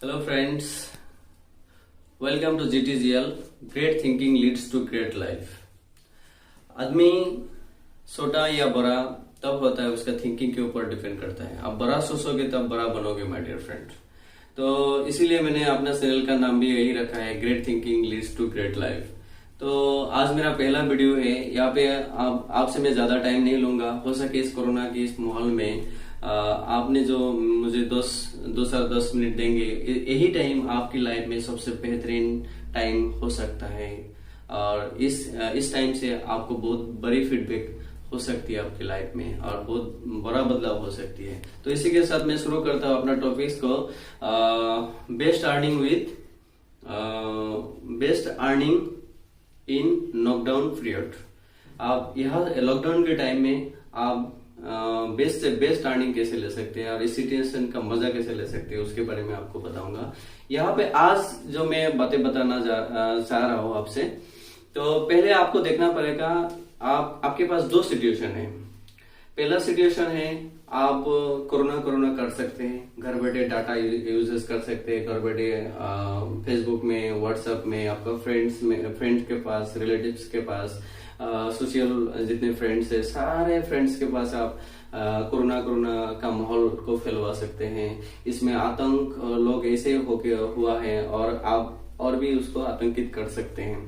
Hello friends, welcome to GTGL। Great thinking leads to great life. आदमी छोटा या बड़ा तब होता है, उसका थिंकिंग के ऊपर डिपेंड करता है। आप बड़ा सोचोगे तब बड़ा बनोगे माय डियर फ्रेंड। तो इसीलिए मैंने अपना चैनल का नाम भी यही रखा है, great thinking leads to great life. तो आज मेरा पहला वीडियो है। यहाँ पे आपसे मैं ज्यादा टाइम नहीं लूंगा। हो सके इस कोरोना के इस माहौल में आपने जो मुझे 10 मिनट देंगे, यही टाइम आपकी लाइफ में सबसे बेहतरीन टाइम हो सकता है। और इस टाइम से आपको बहुत बड़ी फीडबैक हो सकती है आपकी लाइफ में, और बहुत बड़ा बदलाव हो सकती है। तो इसी के साथ मैं शुरू करता हूँ अपना टॉपिक्स को। Best earning in lockdown period. आप यहाँ लॉकडाउन के टाइम में आप बेस्ट से बेस्ट अर्निंग कैसे ले सकते हैं और इस सिचुएशन का मजा कैसे ले सकते हैं, उसके बारे में आपको बताऊंगा। यहाँ पे आज जो मैं बातें बताना चाह रहा हूँ आपसे, तो पहले आपको देखना पड़ेगा आपके पास दो सिचुएशन है। पहला सिचुएशन है, आप कोरोना कर सकते हैं, घर बैठे डाटा यूजेस कर सकते हैं, घर बैठे फेसबुक में, व्हाट्सएप में, आपका फ्रेंड्स के पास, रिलेटिव्स के पास, सोशल जितने फ्रेंड्स है, सारे फ्रेंड्स के पास आप कोरोना का माहौल को फैलवा सकते हैं। इसमें आतंक लोग ऐसे हुआ है और आप और भी उसको आतंकित कर सकते हैं।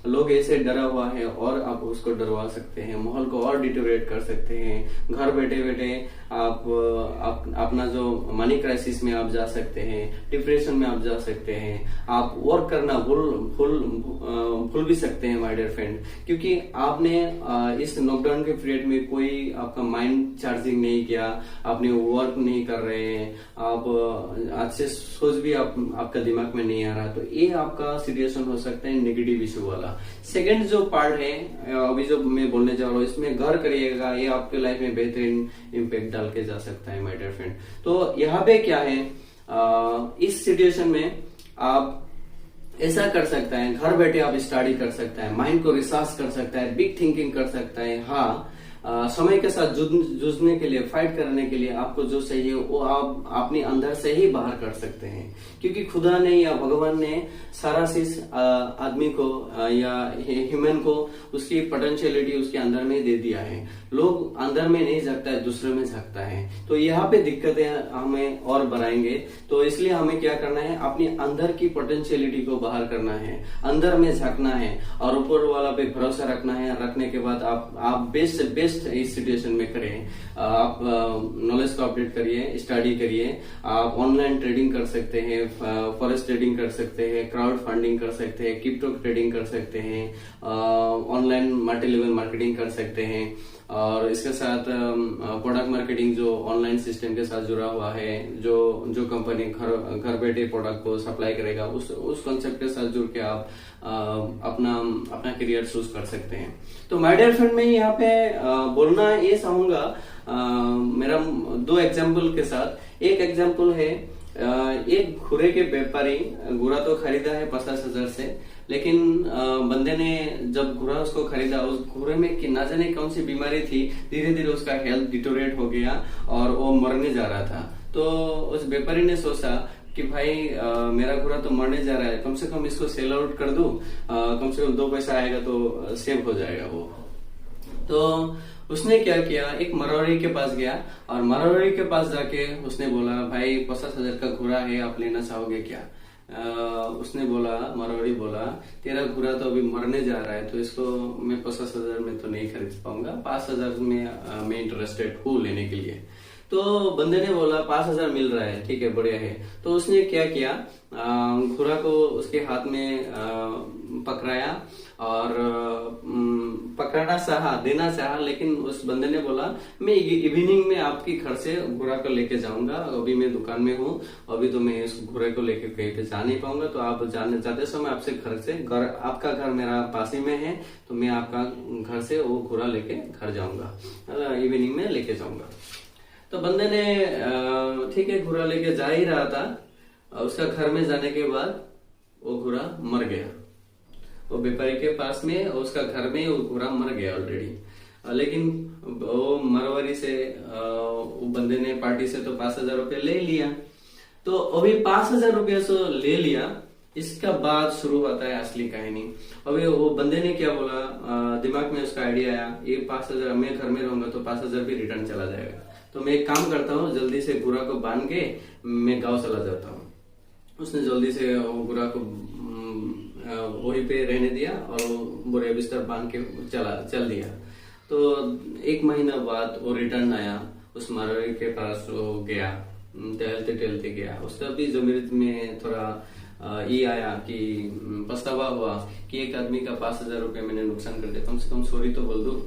लोग ऐसे डरा हुआ है और आप उसको डरवा सकते हैं, माहौल को और डिटोरेट कर सकते हैं। घर बैठे बैठे आप अपना जो मनी क्राइसिस में आप जा सकते हैं, डिप्रेशन में आप जा सकते हैं। आप वर्क करना भूल भी सकते हैं माय डियर फ्रेंड, क्योंकि आपने इस लॉकडाउन के पीरियड में कोई आपका माइंड चार्जिंग नहीं किया, आपने वर्क नहीं कर रहे हैं, आप अच्छे सोच भी आपका दिमाग में नहीं आ रहा। तो ये आपका सिचुएशन हो सकता है नेगेटिव इशू वाला। सेकंड जो पार्ट है, अभी जो मैं बोलने जा रहा हूँ, इसमें घर करिएगा, ये आपके लाइफ में बेहतरीन इम्पैक्ट डाल के जा सकता है माय डियर फ्रेंड। तो यहाँ पे क्या है, इस सिचुएशन में आप ऐसा कर सकता है, घर बैठे आप स्टडी कर सकता है, माइंड को रिसर्च कर सकता है, बिग थिंकिंग कर सकता है। हाँ, समय के साथ जूझने के लिए, फाइट करने के लिए आपको जो चाहिए वो आप अपने अंदर से ही बाहर कर सकते हैं, क्योंकि खुदा ने या भगवान ने सारा चीज आदमी को या ह्यूमन को उसकी पोटेंशियलिटी उसके अंदर में दे दिया है। लोग अंदर में नहीं झांकता है, दूसरे में झांकता है। तो यहाँ पे दिक्कतें हमें और बढ़ाएंगे। तो इसलिए हमें क्या करना है, अपने अंदर की पोटेंशियलिटी को बाहर करना है, अंदर में झांकना है और ऊपर वाला पे भरोसा रखना है। रखने के बाद आप बेस्ट से बेस्ट इस सिचुएशन में करें। आप नॉलेज को अपडेट करिए, स्टडी करिए। आप ऑनलाइन ट्रेडिंग कर सकते हैं, फॉरेक्स ट्रेडिंग कर सकते हैं, क्राउड फंडिंग कर सकते हैं, क्रिप्टो ट्रेडिंग कर सकते हैं, ऑनलाइन मल्टी लेवल मार्केटिंग कर सकते हैं। और इसके साथ प्रोडक्ट मार्केटिंग जो ऑनलाइन सिस्टम के साथ जुड़ा हुआ है, जो कंपनी घर बैठे प्रोडक्ट को सप्लाई करेगा, उस कॉन्सेप्ट के साथ जुड़ के आप अपना करियर चूज कर सकते हैं। तो माय डियर फ्रेंड, मैं यहाँ पे बोलना ये चाहूंगा मेरा दो एग्जाम्पल के साथ। एक एग्जाम्पल है, एक घोड़े के व्यापारी घोड़ा तो खरीदा है 50,000 से, लेकिन बंदे ने जब घोड़ा उसको खरीदा, उस घोड़े में ना जाने कौन सी बीमारी थी, धीरे धीरे उसका हेल्थ डिटोरेट हो गया और वो मरने जा रहा था। तो उस व्यापारी ने सोचा कि भाई मेरा घोड़ा तो मरने जा रहा है, कम से कम इसको सेल आउट कर दूं, कम से कम 2 पैसा आएगा तो सेव हो जाएगा वो। तो उसने क्या किया, एक मरवाड़ी के पास गया और मरवाड़ी के पास जाके उसने बोला, भाई 50,000 का घोड़ा है, आप लेना चाहोगे क्या? उसने बोला, मरवाड़ी बोला, तेरा घोड़ा तो अभी मरने जा रहा है, तो इसको मैं 50,000 में तो नहीं खरीद पाऊंगा, 5,000 में मैं इंटरेस्टेड हूँ लेने के लिए। तो बंदे ने बोला 5,000 मिल रहा है, ठीक है, बढ़िया है। तो उसने क्या किया, घोड़ा को उसके हाथ में पकड़ाया और पकड़ना चाहा, देना चाहा, लेकिन उस बंदे ने बोला, मैं इवनिंग में आपके घर से घोड़ा को लेके जाऊंगा, अभी मैं दुकान में हूँ, अभी तो मैं इस घोड़े को लेके कहीं पे जा नहीं पाऊंगा, तो आप जाते समय आपसे आपका घर मेरा पास ही में है, तो मैं आपका घर से वो घोड़ा लेके घर जाऊंगा, इवनिंग में लेके जाऊंगा। तो बंदे ने ठीक है, घोड़ा लेके जा ही रहा था। उसका घर में जाने के बाद वो घोड़ा मर गया। वो व्यापारी के पास में, उसका घर में वो घोड़ा मर गया ऑलरेडी। लेकिन वो मरवारी से वो बंदे ने पार्टी से तो 5,000 रुपये ले लिया। तो अभी 5,000 रुपया से ले लिया। इसका बाद शुरू होता है असली कहानी। अभी वो बंदे ने क्या बोला, दिमाग में उसका आइडिया आया, ये 5,000 मैं घर में रहूंगा तो 5,000 भी रिटर्न चला जाएगा, तो मैं एक काम करता हूँ, जल्दी से गुरा को बांध के मैं गाँव चला जाता हूँ। उसने जल्दी से वो गुरा को वहीं पे रहने दिया और वो बुरे बिस्तर बांध के चल दिया। तो 1 महीना बाद वो रिटर्न आया, उस मारवाड़ी के पास वो गया, टहलते टहलते गया। उसका भी जमीर में थोड़ा ये आया कि पछतावा हुआ कि एक आदमी का 5,000 रुपये मैंने नुकसान कर दिया, कम से कम सॉरी तो बोल दूं।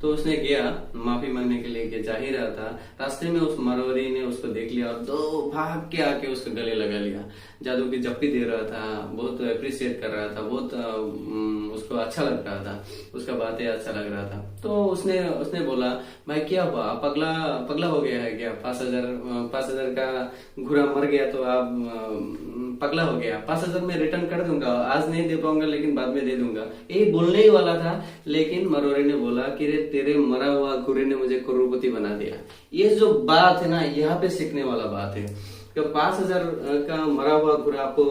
तो उसने गया माफी मांगने के लिए, जा ही रहा था, रास्ते में उस मारवाड़ी ने उसको देख लिया और दो भाग के आके उसको गले लगा लिया, जादू की जप्पी दे रहा था, बहुत अप्रिशिएट कर रहा था, बहुत उसको अच्छा लग रहा था, उसका बातें अच्छा लग रहा था। तो उसने बोला, भाई क्या हुआ, पगला हो गया है क्या? 5,000 का घोड़ा मर गया तो आप पगला हो गया? 5,000 में रिटर्न कर दूंगा, आज नहीं दे पाऊंगा लेकिन बाद में दे दूंगा, यही बोलने ही वाला था। लेकिन मरोरे ने बोला कि रे तेरे मरा हुआ घोड़े ने मुझे करोड़पति बना दिया। ये जो बात है ना, यहाँ पे सीखने वाला बात है कि 5,000 का मरा हुआ घोड़ा आपको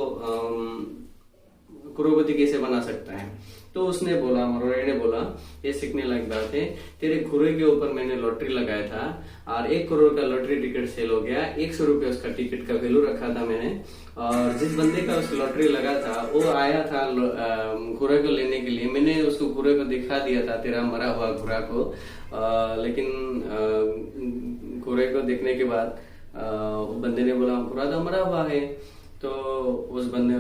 करोड़पति कैसे बना सकता है। तो उसने बोला, मरोरे ने बोला, ये सीखने लायक बात है, तेरे घोड़े के ऊपर मैंने लॉटरी लगाया था और 1 करोड़ का लॉटरी टिकट सेल हो गया, 100 रुपये उसका टिकट का वैल्यू रखा था मैंने, और जिस बंदे का उस लॉटरी लगा था वो आया था घोड़े को लेने के लिए, मैंने उसको घोड़े को दिखा दिया था, तेरा मरा हुआ घोड़ा को, लेकिन घोड़े को देखने के बाद बंदे ने बोला घोड़ा तो मरा हुआ है। तो उस बंदे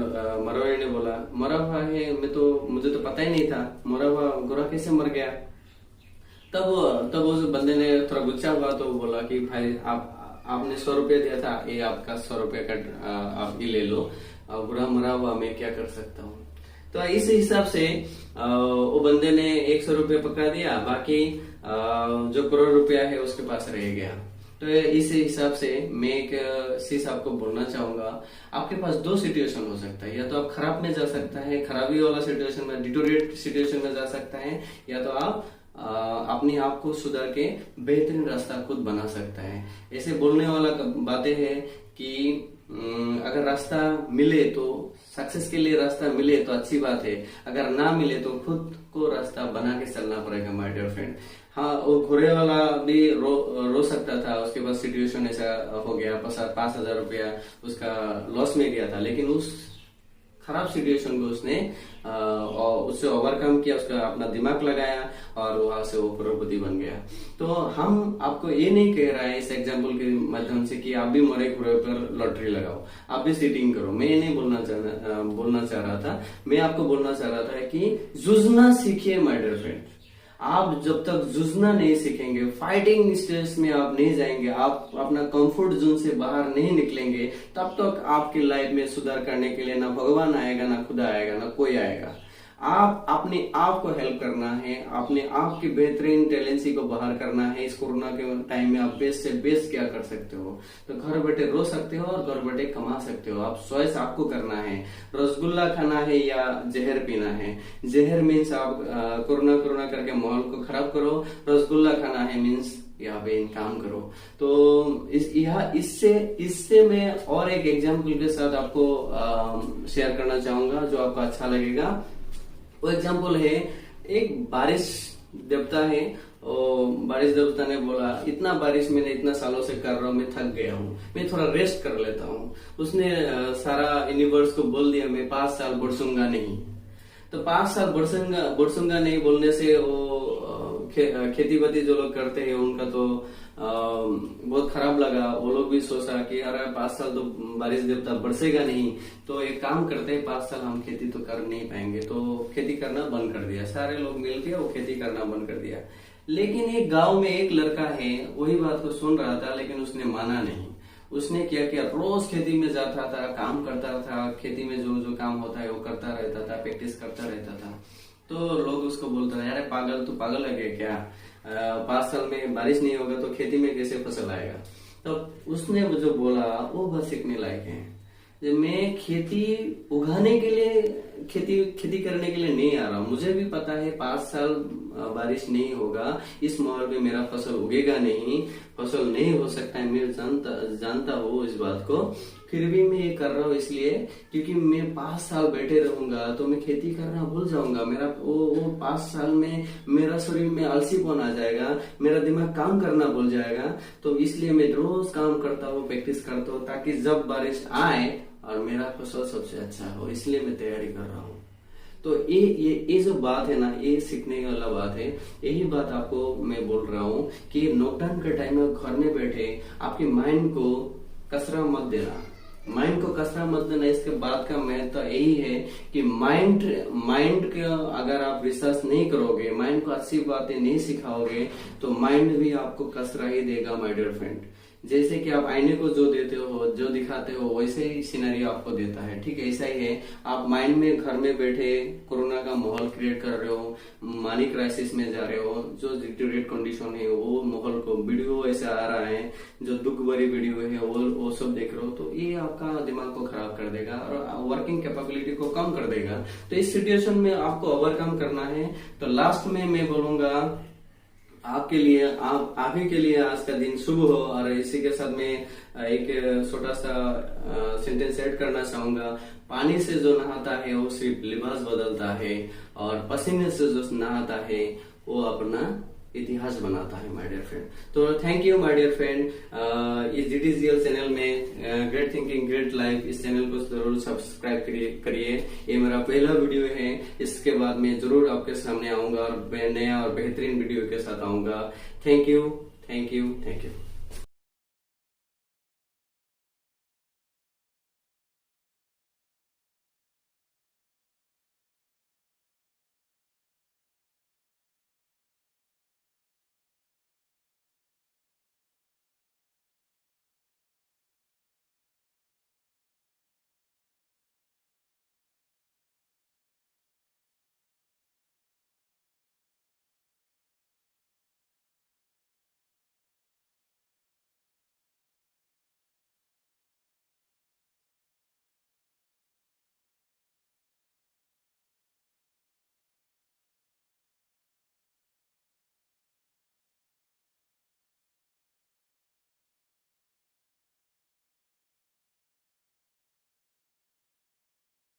मरवाड़ी ने बोला, मरा हुआ है, मुझे तो पता ही नहीं था, मरा हुआ घोड़ा कैसे मर गया? तब उस बंदे ने थोड़ा गुस्सा हुआ, तो बोला कि भाई आपने 100 रुपया दिया था, ये आपका 100 रुपया का आप ही ले लो, घोड़ा मरा हुआ मैं क्या कर सकता हूँ। तो इस हिसाब से वो बंदे ने 100 रुपया पकड़ा दिया, बाकी जो करोड़ रुपया है उसके पास रह गया। तो इस हिसाब से मैं एक चीज आपको बोलना चाहूंगा, आपके पास 2 सिचुएशन हो सकता है, या तो आप खराब में जा सकता है, खराबी वाला सिचुएशन में, डिटोरेट सिचुएशन में जा सकता है, या तो आप अपने आप को सुधार के बेहतरीन रास्ता खुद बना सकता है। ऐसे बोलने वाला बातें है कि अगर रास्ता मिले तो, सक्सेस के लिए रास्ता मिले तो अच्छी बात है, अगर ना मिले तो खुद को रास्ता बना के चलना पड़ेगा माय डियर फ्रेंड। हाँ, वो घोड़े वाला भी रो सकता था, उसके बाद सिचुएशन ऐसा हो गया, 5,000 रुपया उसका लॉस में गया था, लेकिन उस खराब सिचुएशन को उससे ओवरकम किया, उसका अपना दिमाग लगाया और वहां से वो करोड़पति बन गया। तो हम आपको ये नहीं कह रहा है इस एग्जाम्पल के माध्यम से कि आप भी मरे घोड़े पर लॉटरी लगाओ, आप भी सीटिंग करो, मैं ये नहीं बोलना चाह रहा था। मैं आपको बोलना चाह रहा था कि जूझना सीखिए माय डियर फ्रेंड। आप जब तक जूझना नहीं सीखेंगे, फाइटिंग स्टेज में आप नहीं जाएंगे, आप अपना कंफर्ट जोन से बाहर नहीं निकलेंगे, तब तक आपकी लाइफ में सुधार करने के लिए ना भगवान आएगा, ना खुदा आएगा, ना कोई आएगा। आप अपने आप को हेल्प करना है, अपने आप की बेहतरीन टैलेंसी को बाहर करना है। इस कोरोना के टाइम में आप बेस्ट से बेस्ट क्या कर सकते हो, तो घर बैठे रो सकते हो और घर बैठे कमा सकते हो। आप चॉइस आपको करना है, रसगुल्ला खाना है या जहर पीना है। जहर मीन्स आप कोरोना करके माहौल को खराब करो, रसगुल्ला खाना है मीन्स यहाँ पे इनकम करो। तो इससे मैं और एक एग्जाम्पल के साथ आपको शेयर करना चाहूंगा जो आपको अच्छा लगेगा। वो एग्जाम्पल है, एक बारिश देवता है, और बारिश देवता ने बोला, इतना बारिश मैंने इतना सालों से कर रहा हूँ, मैं थक गया हूँ, मैं थोड़ा रेस्ट कर लेता हूँ। उसने सारा यूनिवर्स को बोल दिया, मैं 5 साल बरसूंगा नहीं। तो 5 साल बरसूंगा नहीं बोलने से वो खेती बाती जो लोग करते हैं उनका तो बहुत खराब लगा। वो लोग भी सोचा कि अरे 5 साल तो बारिश देवता बरसेगा नहीं, तो एक काम करते हैं, 5 साल हम खेती तो कर नहीं पाएंगे, तो खेती करना बंद कर दिया। सारे लोग मिलके वो खेती करना बंद कर दिया। लेकिन एक गांव में एक लड़का है, वही बात को सुन रहा था, लेकिन उसने माना नहीं। उसने क्या किया, रोज खेती में जाता था, काम करता था, खेती में जो काम होता है वो करता रहता था, प्रैक्टिस करता रहता था। तो लोग उसको बोलते थे, यार पागल, तू पागल है क्या, 5 साल में बारिश नहीं होगा तो खेती में कैसे फसल आएगा। तो उसने जो बोला वो बहुत सीखने लायक है। मैं खेती उगाने के लिए, खेती करने के लिए नहीं आ रहा हूँ, मुझे भी पता है 5 साल बारिश नहीं होगा, इस माहौल में मेरा फसल उगेगा नहीं, फसल नहीं हो सकता है, मैं जानता हूँ इस बात को। फिर भी मैं ये कर रहा हूँ इसलिए क्योंकि मैं 5 साल बैठे रहूंगा तो मैं खेती करना भूल जाऊंगा। मेरा वो 5 साल में मेरा शरीर में आलसीपन आ जाएगा, मेरा दिमाग काम करना भूल जाएगा। तो इसलिए मैं रोज काम करता हूँ, प्रैक्टिस करता हूँ, ताकि जब बारिश आए और मेरा फसल सबसे अच्छा हो, इसलिए मैं तैयारी कर रहा हूँ। तो ये जो बात है ना, ये सीखने वाला बात है। यही बात आपको मैं बोल रहा हूँ कि लॉकडाउन के टाइम में घर में बैठे आपके माइंड को कसरा मत देना, माइंड को कसरा मत देना। इसके बाद का महत्व यही है कि माइंड का अगर आप रिसर्च नहीं करोगे, माइंड को अच्छी बातें नहीं सिखाओगे, तो माइंड भी आपको कसरा ही देगा माय डियर फ्रेंड। जैसे कि आप आईने को जो देते हो, जो दिखाते हो, वैसे ही सिनेरियो आपको देता है। ठीक है, ऐसा ही है। आप माइंड में घर में बैठे कोरोना का माहौल क्रिएट कर रहे हो, मनी क्राइसिस में जा रहे हो, जो डिटेरियोरेट कंडीशन है वो माहौल को वीडियो ऐसे आ रहा है, जो दुख भरी वीडियो है वो सब देख रहे हो, तो ये आपका दिमाग को खराब कर देगा और वर्किंग कैपेबिलिटी को कम कर देगा। तो इस सिचुएशन में आपको ओवरकम करना है। तो लास्ट में मैं बोलूंगा आपके लिए, आप ही के लिए आज का दिन शुभ हो। और इसी के साथ मैं एक छोटा सा सेंटेंस ऐड करना चाहूंगा। पानी से जो नहाता है वो सिर्फ लिबास बदलता है, और पसीने से जो नहाता है वो अपना इतिहास बनाता है माय डियर फ्रेंड। तो thank you my dear friend. इस GTGL चैनल में ग्रेट थिंकिंग ग्रेट लाइफ, इस चैनल को जरूर सब्सक्राइब करिए। ये मेरा पहला वीडियो है, इसके बाद मैं जरूर आपके सामने आऊंगा और नया और बेहतरीन वीडियो के साथ आऊंगा। Thank you, thank you, thank you.